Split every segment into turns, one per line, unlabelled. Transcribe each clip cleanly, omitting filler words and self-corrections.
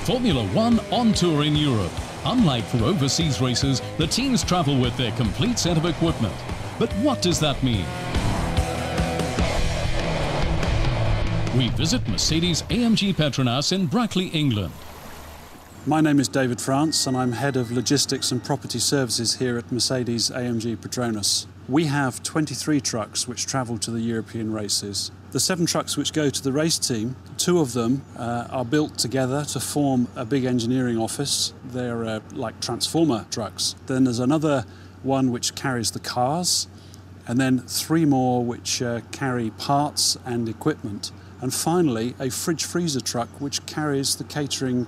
Formula One on tour in Europe. Unlike for overseas races, the teams travel with their complete set of equipment. But what does that mean? We visit Mercedes AMG Petronas in Brackley, England.
My name is David France and I'm Head of Logistics and Property Services here at Mercedes AMG Petronas. We have 23 trucks which travel to the European races. The 7 trucks which go to the race team, 2 of them are built together to form a big engineering office. They're like transformer trucks. Then there's another one which carries the cars, and then 3 more which carry parts and equipment. And finally, a fridge freezer truck which carries the catering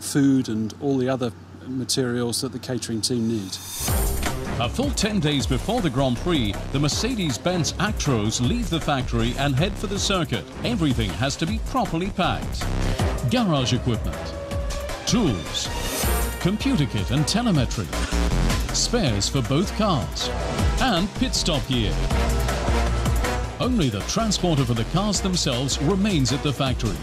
food and all the other materials that the catering team need.
A full 10 days before the Grand Prix, the Mercedes-Benz Actros leave the factory and head for the circuit. Everything has to be properly packed. Garage equipment, tools, computer kit and telemetry, spares for both cars, and pit stop gear. Only the transporter for the cars themselves remains at the factory.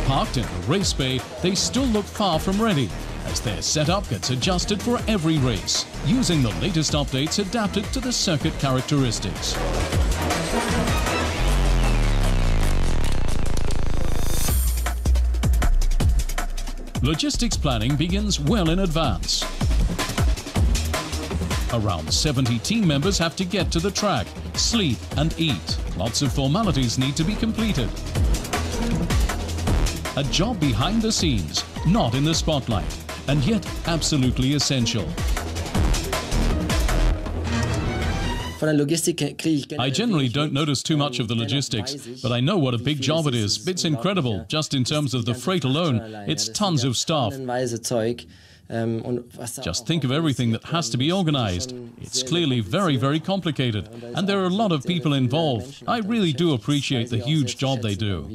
Parked in the race bay, they still look far from ready, as their setup gets adjusted for every race, using the latest updates adapted to the circuit characteristics. Logistics planning begins well in advance. Around 70 team members have to get to the track, sleep and eat. Lots of formalities need to be completed. A job behind the scenes, not in the spotlight, and yet absolutely essential.
I
generally don't notice too much of the logistics, but I know what a big job it is. It's incredible, just in terms of the freight alone. It's tons of stuff. Just think of everything that has to be organized. It's clearly very, very complicated, and there are a lot of people involved. I really do appreciate the huge job they do.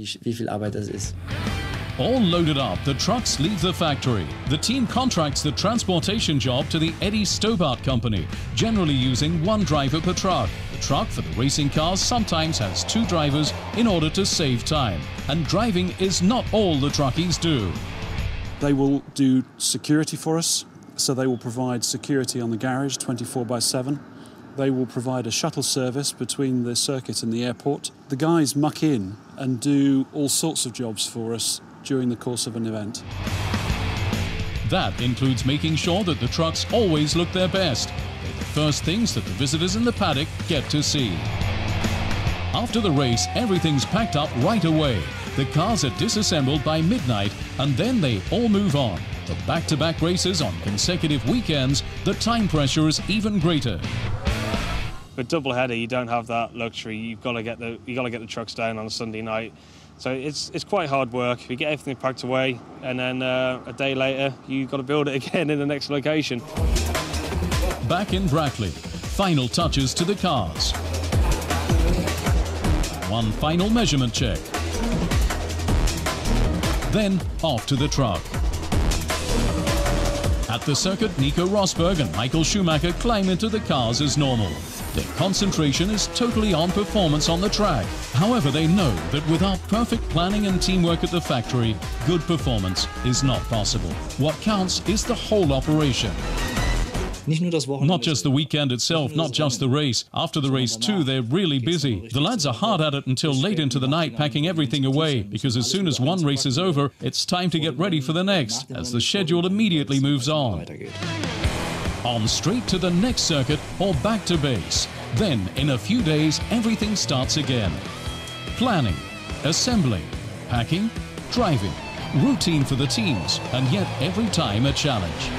All loaded up, the trucks leave the factory. The team contracts the transportation job to the Eddie Stobart company, generally using 1 driver per truck. The truck for the racing cars sometimes has 2 drivers in order to save time. And driving is not all the truckies do.
They will do security for us, so they will provide security on the garage 24/7. They will provide a shuttle service between the circuit and the airport. The guys muck in and do all sorts of jobs for us during the course of an event.
That includes making sure that the trucks always look their best. They're the first things that the visitors in the paddock get to see. After the race, everything's packed up right away. The cars are disassembled by midnight, and then they all move on. For back-to-back races on consecutive weekends, the time pressure is even greater.
With double header, you don't have that luxury. You've got to get the trucks down on a Sunday night. So it's quite hard work. We get everything packed away, and then a day later, you've got to build it again in the next location.
Back in Brackley, final touches to the cars. One final measurement check. Then off to the truck. At the circuit, Nico Rosberg and Michael Schumacher climb into the cars as normal. Their concentration is totally on performance on the track. However, they know that without perfect planning and teamwork at the factory, good performance is not possible. What counts is the whole operation. Not just the weekend itself, not just the race. After the race too, they're really busy. The lads are hard at it until late into the night, packing everything away, because as soon as one race is over, it's time to get ready for the next, as the schedule immediately moves on. On straight to the next circuit or back to base. Then, in a few days, everything starts again. Planning, assembling, packing, driving. Routine for the teams, and yet every time a challenge.